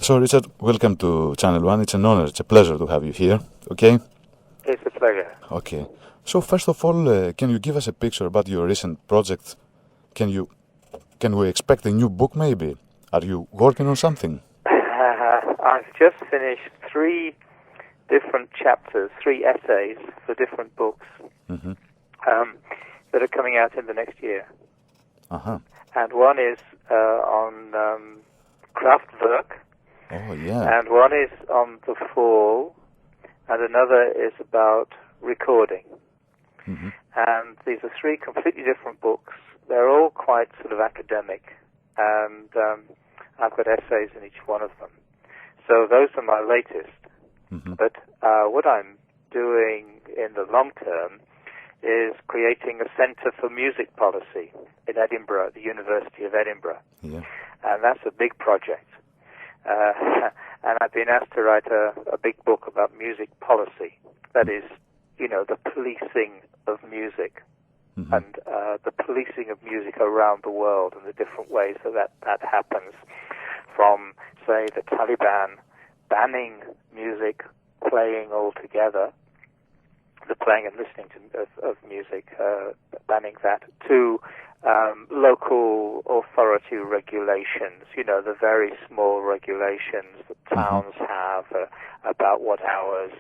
So, Richard, welcome to Channel One. It's an honor, it's a pleasure to have you here, okay? It's a pleasure. Okay. So, first of all, can you give us a picture about your recent project? Can we expect a new book, maybe? Are you working on something? I've just finished 3 different chapters, 3 essays for different books that are coming out in the next year. Uh-huh. And one is on Kraftwerk. Oh, yeah. And one is on the fall, and another is about recording. Mm-hmm. And these are 3 completely different books. They're all quite sort of academic, and I've got essays in each one of them. So those are my latest. Mm-hmm. But what I'm doing in the long term is creating a Centre for Music Policy in Edinburgh, the University of Edinburgh. Yeah. And that's a big project. And I've been asked to write a big book about music policy. That is, the policing of music. Mm-hmm. And the policing of music around the world and the different ways that happens, from, say, the Taliban banning music playing altogether, the playing and listening of music, banning that, to local authority regulations, the very small regulations that towns have about what hours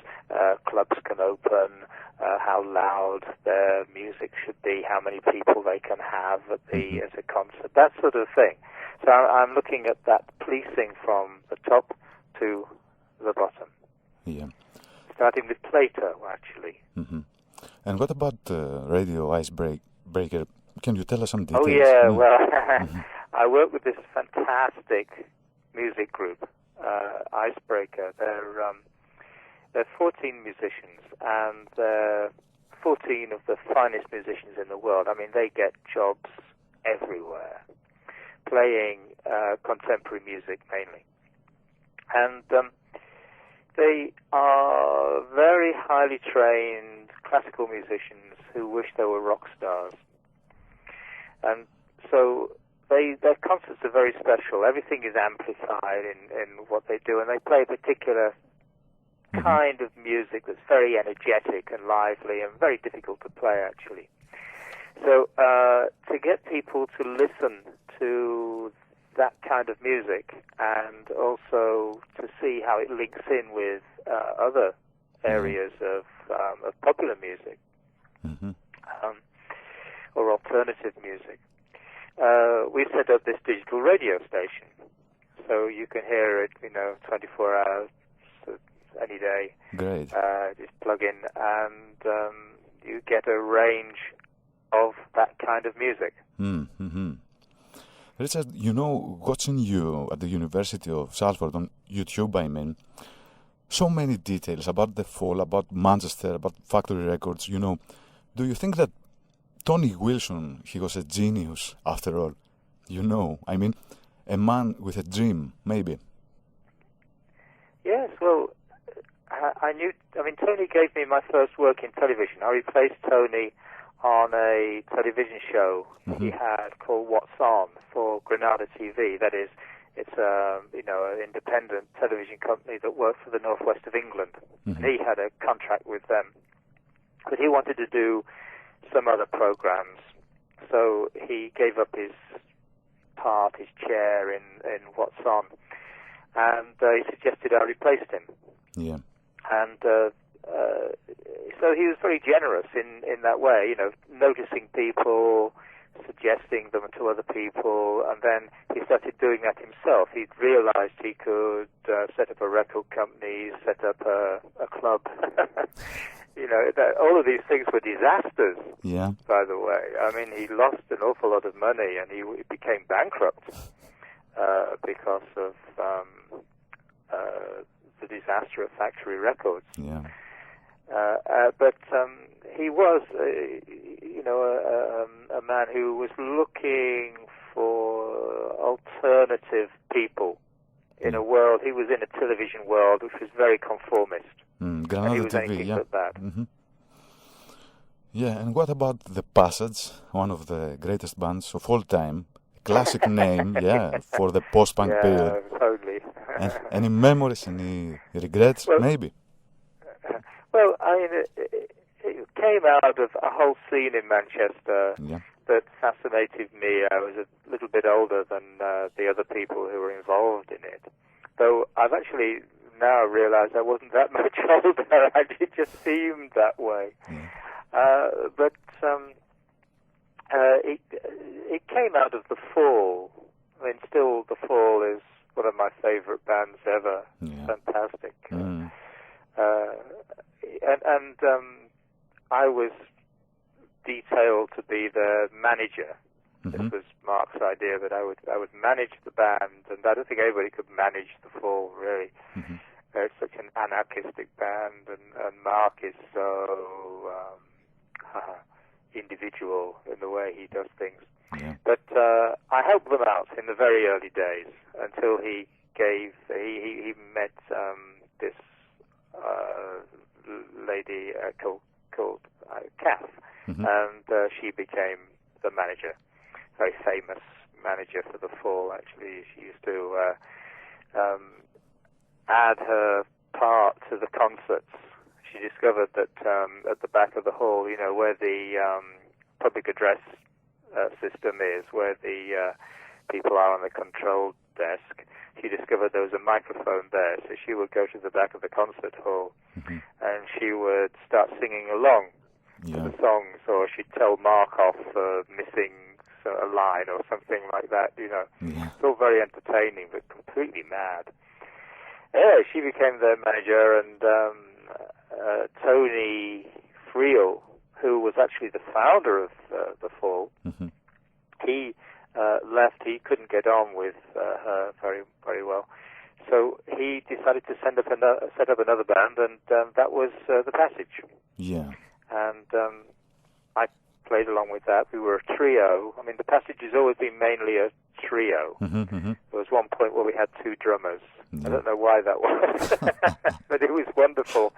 clubs can open, how loud their music should be, how many people they can have at a concert, that sort of thing. So I'm looking at that policing from the top to the bottom. Yeah. Starting with Plato, actually. Mm-hmm. And what about Radio Icebreaker? Can you tell us some details? Oh, yeah, well, I work with this fantastic music group, Icebreaker. They're 14 musicians, and they're 14 of the finest musicians in the world. I mean, they get jobs everywhere, playing contemporary music mainly. And they are very highly trained classical musicians who wish they were rock stars. And so their concerts are very special. Everything is amplified in what they do, and they play a particular kind of music that's very energetic and lively and very difficult to play, actually. So to get people to listen to that kind of music, and also to see how it links in with other areas of popular music or alternative music, we set up this digital radio station, so you can hear it, 24 hours, any day. Great. Just plug in, and you get a range of that kind of music. Mm-hmm. Richard, watching you at the University of Salford on YouTube, I mean, so many details about the fall, about Manchester, about factory records, do you think that Tony Wilson, he was a genius after all? I mean, a man with a dream, maybe. Yes, well, Tony gave me my first work in television. I replaced Tony on a television show he had called What's On for Granada TV. That is, it's an independent television company that works for the northwest of England. And he had a contract with them, but he wanted to do some other programs, so he gave up his chair in What's On, and he suggested I replaced him. Yeah. And so he was very generous in that way, noticing people, suggesting them to other people, and then he started doing that himself. He'd realized he could set up a record company, set up a club. All of these things were disasters, by the way. I mean, he lost an awful lot of money, and he became bankrupt because of the disaster of Factory Records. Yeah. But he was, a man who was looking for alternative people in a world. He was in a television world which was very conformist. Granada and he was TV, anything but that. Yeah, and what about The Passage, one of the greatest bands of all time, classic name, yeah, for the post-punk period. Yeah, totally. Any memories, any regrets, Well, maybe? Well, I mean, it came out of a whole scene in Manchester that fascinated me. I was a little bit older than the other people who were involved in it. Though I've actually now realized I wasn't that much older. It just seemed that way. But it came out of The Fall. I mean, still, The Fall is one of my favorite bands ever. Fantastic. And I was detailed to be the manager. It was Mark's idea that I would manage the band, and I don't think anybody could manage The Fall, really. It's such an anarchistic band, and Mark is so individual in the way he does things. But I helped them out in the very early days until he met this lady called Kath, and she became the manager. Very famous manager for The Fall, actually. She used to add her part to the concerts. She discovered that at the back of the hall, you know, where the public address system is, where the people are on the control desk, she discovered there was a microphone there, so she would go to the back of the concert hall and she would start singing along to the songs, or she'd tell Mark off for missing a line or something like that, you know. It's all very entertaining, but completely mad. Yeah, she became their manager, and Tony Friel, who was actually the founder of The Fall, he left. He couldn't get on with her very well, so he decided to set up another band, and that was The Passage. And I played along with that. We were a trio. I mean, The Passage has always been mainly a trio. There was one point where we had two drummers. I don't know why that was, but it was wonderful,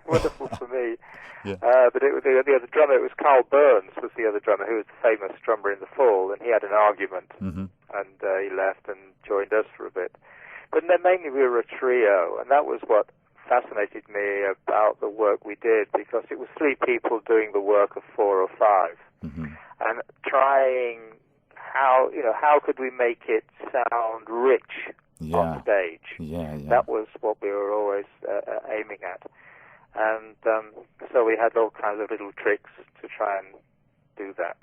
wonderful for me. But the other drummer, it was Carl Burns, was the other drummer, who was the famous drummer in The Fall, and he had an argument, and he left and joined us for a bit. But then mainly we were a trio, and that was what fascinated me about the work we did, because it was three people doing the work of four or five, and trying how could we make it sound rich on stage. That was what we were always aiming at. And so we had all kinds of little tricks to try and do that.